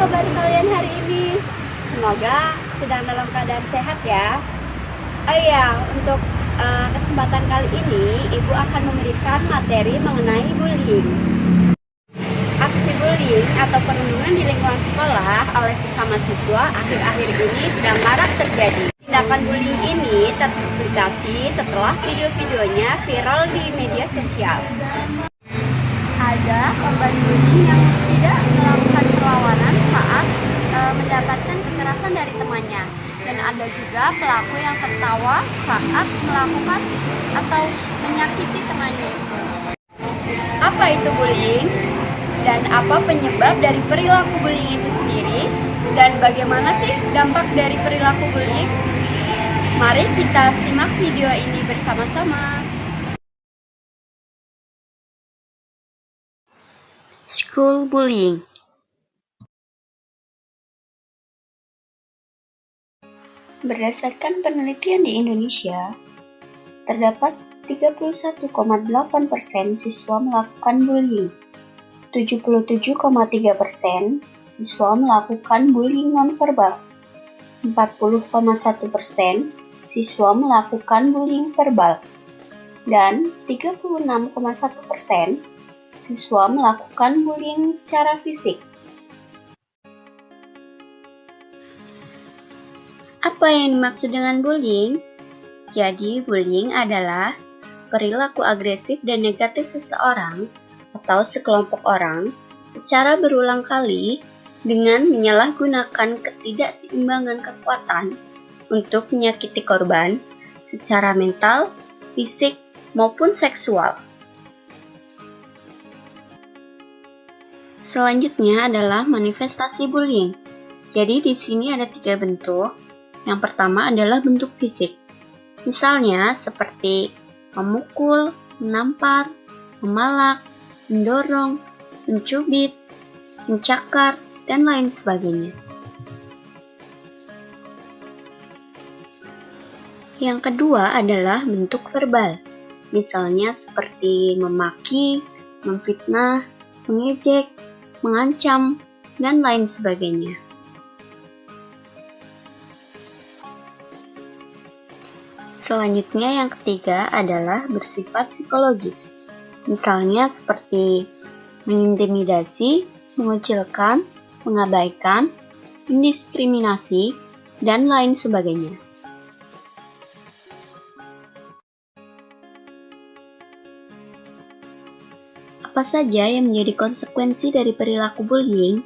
kabar kalian hari ini? Semoga sedang dalam keadaan sehat ya. Oh iya, untuk kesempatan kali ini Ibu akan memberikan materi mengenai bullying. Aksi bullying atau perundungan di lingkungan sekolah oleh sesama siswa akhir-akhir ini sedang marak terjadi. Tindakan bullying ini terpublikasi setelah video-videonya viral di media sosial. Ada korban bullying yang tidak melakukan perlawanan saat mendapatkan kekerasan dari temannya, dan ada juga pelaku yang tertawa saat melakukan atau menyakiti temannya. Apa itu bullying? Dan apa penyebab dari perilaku bullying itu sendiri? Dan bagaimana sih dampak dari perilaku bullying? Mari kita simak video ini bersama-sama. School bullying. Berdasarkan penelitian di Indonesia, terdapat 31,8% siswa melakukan bullying, 77,3% siswa melakukan bullying nonverbal, 40,1% siswa melakukan bullying verbal, dan 36,1% siswa melakukan bullying secara fisik. Apa yang dimaksud dengan bullying? Jadi, bullying adalah perilaku agresif dan negatif seseorang atau sekelompok orang secara berulang kali dengan menyalahgunakan ketidakseimbangan kekuatan untuk menyakiti korban secara mental, fisik, maupun seksual. Selanjutnya adalah manifestasi bullying. Jadi di sini ada 3 bentuk. Yang pertama adalah bentuk fisik. Misalnya seperti memukul, menampar, memalak, mendorong, mencubit, mencakar, dan lain sebagainya. Yang kedua adalah bentuk verbal. Misalnya seperti memaki, memfitnah, mengejek, mengancam, dan lain sebagainya. Selanjutnya yang ketiga adalah bersifat psikologis. Misalnya seperti mengintimidasi, mengucilkan, mengabaikan, mendiskriminasi, dan lain sebagainya. Apa saja yang menjadi konsekuensi dari perilaku bullying?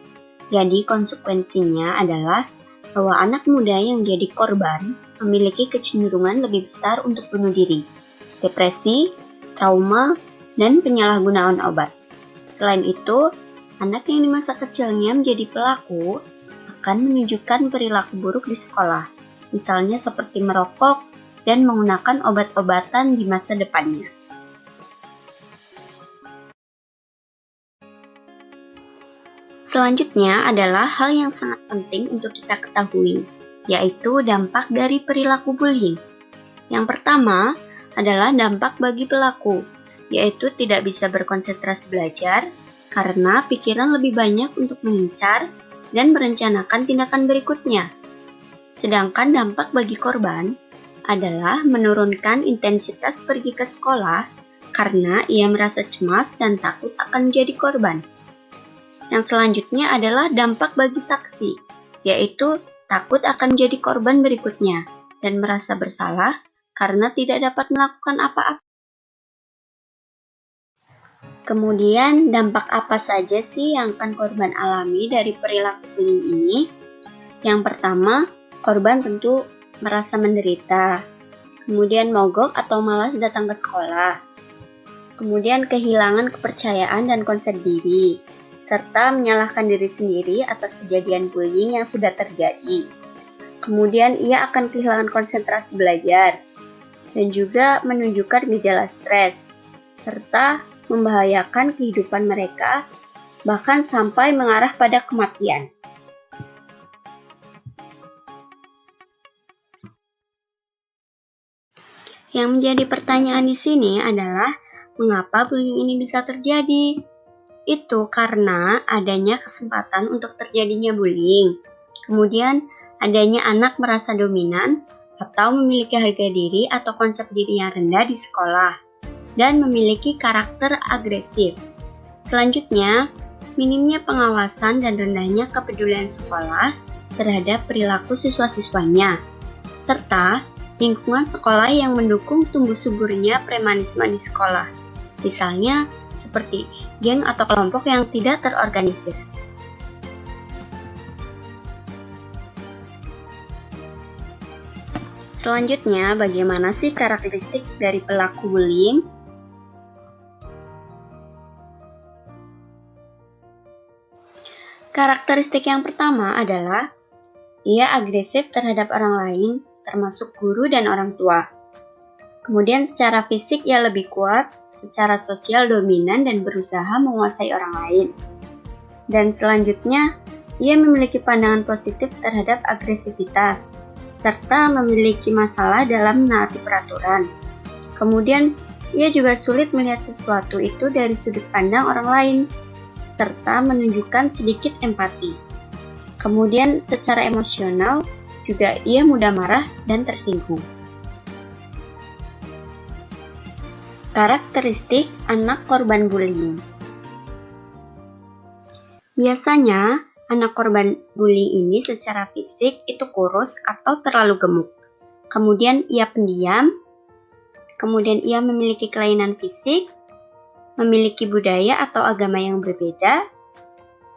Jadi konsekuensinya adalah bahwa anak muda yang menjadi korban memiliki kecenderungan lebih besar untuk bunuh diri, depresi, trauma, dan penyalahgunaan obat. Selain itu, anak yang di masa kecilnya menjadi pelaku akan menunjukkan perilaku buruk di sekolah, misalnya seperti merokok dan menggunakan obat-obatan di masa depannya. Selanjutnya adalah hal yang sangat penting untuk kita ketahui, yaitu dampak dari perilaku bullying. Yang pertama adalah dampak bagi pelaku, yaitu tidak bisa berkonsentrasi belajar karena pikiran lebih banyak untuk mengincar dan merencanakan tindakan berikutnya. Sedangkan dampak bagi korban adalah menurunkan intensitas pergi ke sekolah karena ia merasa cemas dan takut akan menjadi korban. Yang selanjutnya adalah dampak bagi saksi, yaitu takut akan menjadi korban berikutnya dan merasa bersalah karena tidak dapat melakukan apa-apa. Kemudian, dampak apa saja sih yang akan korban alami dari perilaku bullying ini? Yang pertama, korban tentu merasa menderita, kemudian mogok atau malas datang ke sekolah, kemudian kehilangan kepercayaan dan konsep diri, serta menyalahkan diri sendiri atas kejadian bullying yang sudah terjadi. Kemudian ia akan kehilangan konsentrasi belajar, dan juga menunjukkan gejala stres, serta membahayakan kehidupan mereka, bahkan sampai mengarah pada kematian. Yang menjadi pertanyaan di sini adalah, mengapa bullying ini bisa terjadi? itu karena adanya kesempatan untuk terjadinya bullying. Kemudian adanya anak merasa dominan atau memiliki harga diri atau konsep diri yang rendah di sekolah dan memiliki karakter agresif. Selanjutnya, minimnya pengawasan dan rendahnya kepedulian sekolah terhadap perilaku siswa-siswanya, serta lingkungan sekolah yang mendukung tumbuh suburnya premanisme di sekolah, misalnya seperti geng atau kelompok yang tidak terorganisir. Selanjutnya, bagaimana sih karakteristik dari pelaku bullying? Karakteristik yang pertama adalah ia agresif terhadap orang lain, termasuk guru dan orang tua. Kemudian secara fisik ia lebih kuat, secara sosial dominan dan berusaha menguasai orang lain. Dan selanjutnya, ia memiliki pandangan positif terhadap agresivitas, serta memiliki masalah dalam menaati peraturan. Kemudian, ia juga sulit melihat sesuatu itu dari sudut pandang orang lain, serta menunjukkan sedikit empati. Kemudian, secara emosional, juga ia mudah marah dan tersinggung. Karakteristik anak korban bullying. Biasanya, anak korban bully ini secara fisik itu kurus atau terlalu gemuk. Kemudian ia pendiam, kemudian ia memiliki kelainan fisik, memiliki budaya atau agama yang berbeda,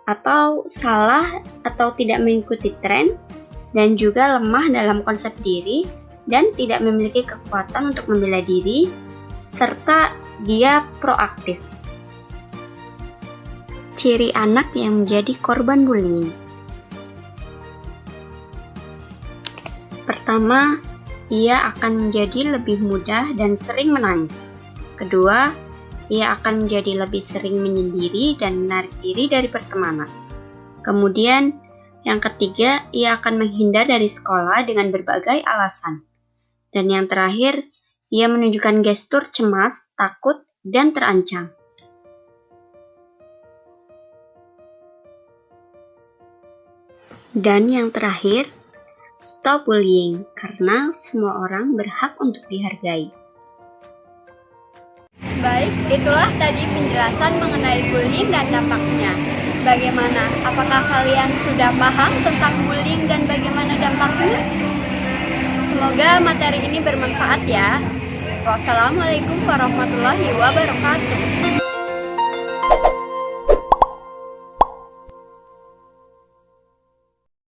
atau salah atau tidak mengikuti tren, dan juga lemah dalam konsep diri dan tidak memiliki kekuatan untuk membela diri, serta dia proaktif. Ciri anak yang menjadi korban bullying. Pertama, ia akan menjadi lebih mudah dan sering menangis. Kedua, ia akan menjadi lebih sering menyendiri dan menarik diri dari pertemanan. Kemudian, yang ketiga, ia akan menghindar dari sekolah dengan berbagai alasan. Dan yang terakhir, ia menunjukkan gestur cemas, takut, dan terancam. Dan yang terakhir, stop bullying, karena semua orang berhak untuk dihargai. Baik, itulah tadi penjelasan mengenai bullying dan dampaknya. Bagaimana? Apakah kalian sudah paham tentang bullying dan bagaimana dampaknya? Semoga materi ini bermanfaat ya. Wassalamualaikum warahmatullahi wabarakatuh.